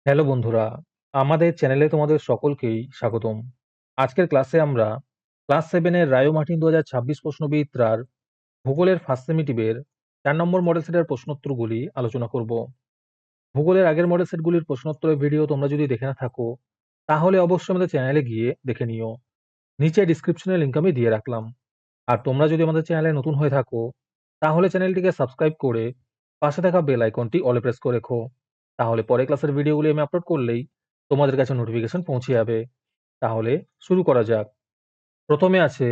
Hello বন্ধুরা, আমাদের চ্যানেলে তোমাদের সকলকেই স্বাগতম। আজকের ক্লাসে আমরা ক্লাস 7 এর রায়ো মার্টিন 2026 প্রশ্নবিচিত্রার ভূগোলের ফার্স্ট সেমিটিভের 4 নম্বর মডেল সেটের প্রশ্নোত্তরগুলি আলোচনা করব। ভূগোলের আগের মডেল সেটগুলির প্রশ্নোত্তরের ভিডিও তোমরা যদি দেখে না থাকো, তাহলে অবশ্যই আমাদের চ্যানেলে গিয়ে দেখে নিও। নিচে ডিসক্রিপশনে লিংক আমি দিয়ে রাখলাম। আর তোমরা যদি আমাদের চ্যানেলে নতুন হয়ে থাকো, তাহলে চ্যানেলটিকে সাবস্ক্রাইব করে পাশে থাকা বেল আইকনটি অলে প্রেস করে রেখো। তাহলে পরে ক্লাসের ভিডিওগুলি আমি আপলোড করলেই তোমাদের কাছে নোটিফিকেশন পৌঁছে যাবে। তাহলে শুরু করা যাক। প্রথমে আছে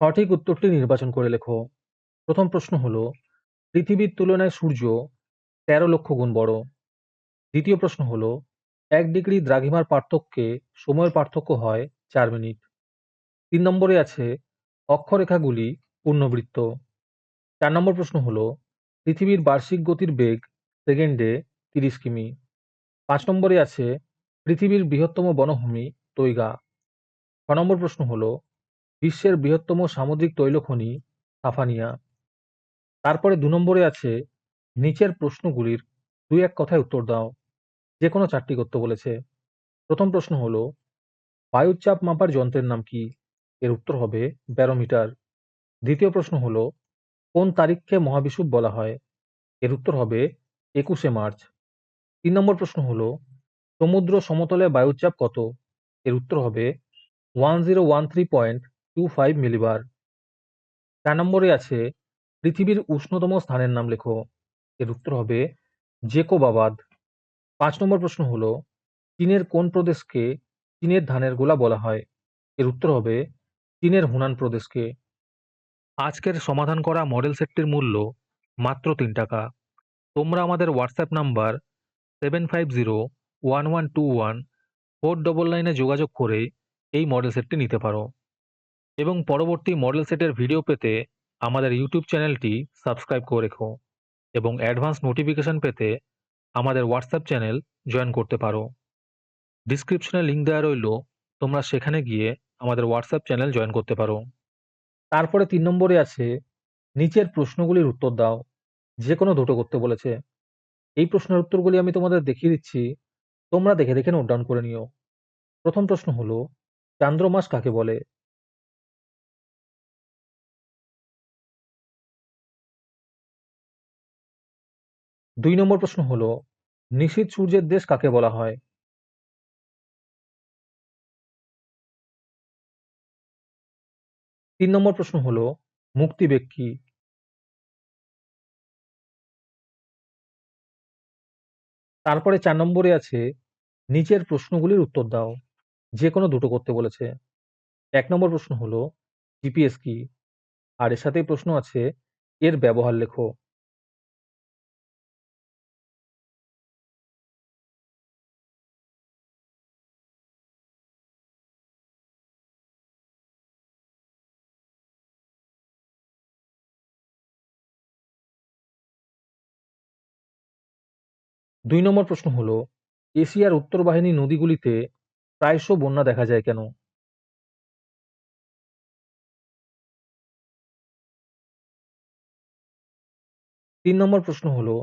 সঠিক উত্তরটি নির্বাচন করে লেখো। প্রথম প্রশ্ন হলো, পৃথিবীর তুলনায় সূর্য 13 লক্ষ গুণ বড়। দ্বিতীয় প্রশ্ন হলো, 1 ডিগ্রি দ্রাঘিমার পার্থক্যে সময়ের পার্থক্য হয় 4 মিনিট। 3 নম্বরে আছে অক্ষরেখাগুলি পূর্ণবৃত্ত। 4 নম্বর প্রশ্ন হলো, পৃথিবীর বার্ষিক গতির বেগ সেকেন্ডে 30 কিমি। 5 নম্বরে আছে পৃথিবীর বৃহত্তম বনভূমি তৈগা। 6 নম্বর প্রশ্ন হলো, বিশ্বের বৃহত্তম সামুদ্রিক তৈলখনি সাফানিয়া। তারপরে 2 নম্বরে আছে নিচের প্রশ্নগুলির 2-1 কথায় উত্তর দাও। যে কোনো 4টি করতে বলেছে। প্রথম প্রশ্ন হলো, বায়ুর চাপ মাপার যন্ত্রের নাম কি? এর উত্তর হবে ব্যারোমিটার। দ্বিতীয় প্রশ্ন হলো, কোন তারিখকে মহাবিষুব বলা হয়? এর উত্তর হবে 21শে মার্চ। 3 নম্বর প্রশ্ন হলো, সমুদ্র সমতলে বায়ুর চাপ কত? এর উত্তর হবে 1013.25 মিলিবার। 4 নম্বরে আছে পৃথিবীর উষ্ণতম স্থানের নাম লেখো। এর উত্তর হবে জেকোবাবাদ। 5 নম্বর প্রশ্ন হলো, চীনের কোন প্রদেশকে চীনের ধানের গোলা বলা হয়? এর উত্তর হবে চীনের হুনান প্রদেশকে। আজকের সমাধান করা মডেল সেটটির মূল্য মাত্র 3 টাকা। তোমরা আমাদের হোয়াটসঅ্যাপ নাম্বার 7501121499 যোগাযোগ করে এই মডেল সেটটি নিতে পারো এবং পরবর্তী মডেল সেটের ভিডিও পেতে আমাদের ইউটিউব চ্যানেলটি সাবস্ক্রাইব করে রেখো এবং অ্যাডভান্স নোটিফিকেশন পেতে আমাদের হোয়াটসঅ্যাপ চ্যানেল জয়েন করতে পারো। ডিসক্রিপশনে লিংক দেওয়া রইল, তোমরা সেখানে গিয়ে আমাদের হোয়াটসঅ্যাপ চ্যানেল জয়েন করতে পারো। তারপরে 3 নম্বরে আছে নিচের প্রশ্নগুলির উত্তর দাও। যে কোনো দুটো করতে বলেছে। এই প্রশ্নের উত্তরগুলি আমি তোমাদের দেখিয়ে দিচ্ছি, তোমরা দেখে দেখে নোট ডাউন করে নিও। প্রথম প্রশ্ন হলো, চান্দ্রমাস কাকে বলে? 2 নম্বর প্রশ্ন হলো, নিশীথ সূর্যের দেশ কাকে বলা হয়? 3 নম্বর প্রশ্ন হলো, মুক্তিবেগ কি? তারপরে 4 নম্বরে আছে নিচের প্রশ্নগুলির উত্তর দাও। যে কোনো দুটো করতে বলেছে। 1 নম্বর প্রশ্ন হলো, জিপিএস কি? আর এর সাথেই প্রশ্ন আছে, এর ব্যবহার লেখো। 2 নম্বর প্রশ্ন হলো, এশিয়ার উত্তর বাহিনী নদীগুলিতে প্রায়শ বন্যা দেখা যায় কেন? 3 নম্বর প্রশ্ন হলো,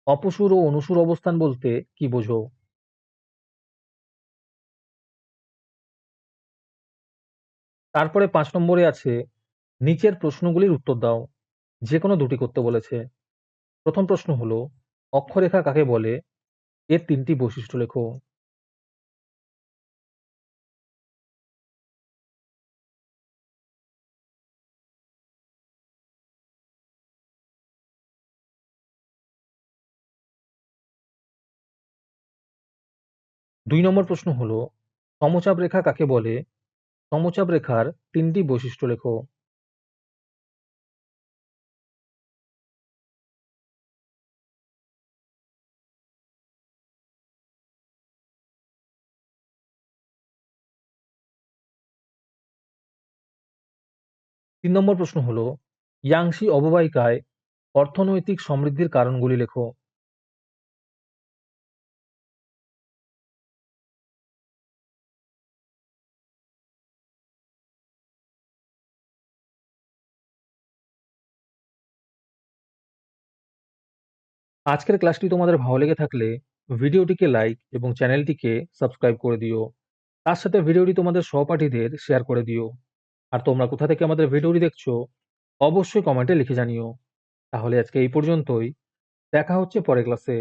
অপসূর ও অনুসূর অবস্থান বলতে কি বোঝো? তারপরে 5 নম্বরে আছে নিচের প্রশ্নগুলির উত্তর দাও। যে কোনো দুটি করতে বলেছে। প্রথম প্রশ্ন হলো, অক্ষরেখা কাকে বলে? এর 3টি বৈশিষ্ট্য লেখো। 2 নম্বর প্রশ্ন হলো, সমচাপ রেখা কাকে বলে? সমচাপ রেখার 3টি বৈশিষ্ট্য লেখো। 3 নম্বর প্রশ্ন হলো, ইয়াংশি অববাহিকায় অর্থনৈতিক সমৃদ্ধির কারণগুলি লেখো। 'আজকের ক্লাসটি তোমাদের ভালো লেগে থাকলে ভিডিওটিকে লাইক এবং চ্যানেলটিকে সাবস্ক্রাইব করে দিও। তার সাথে ভিডিওটি তোমাদের সহপাঠীদের শেয়ার করে দিও। আর তোমরা কোথা থেকে আমাদের ভিডিওটি দেখছো অবশ্যই কমেন্টে লিখে জানিও। তাহলে আজকে এই পর্যন্তই। দেখা হচ্ছে পরের ক্লাসে।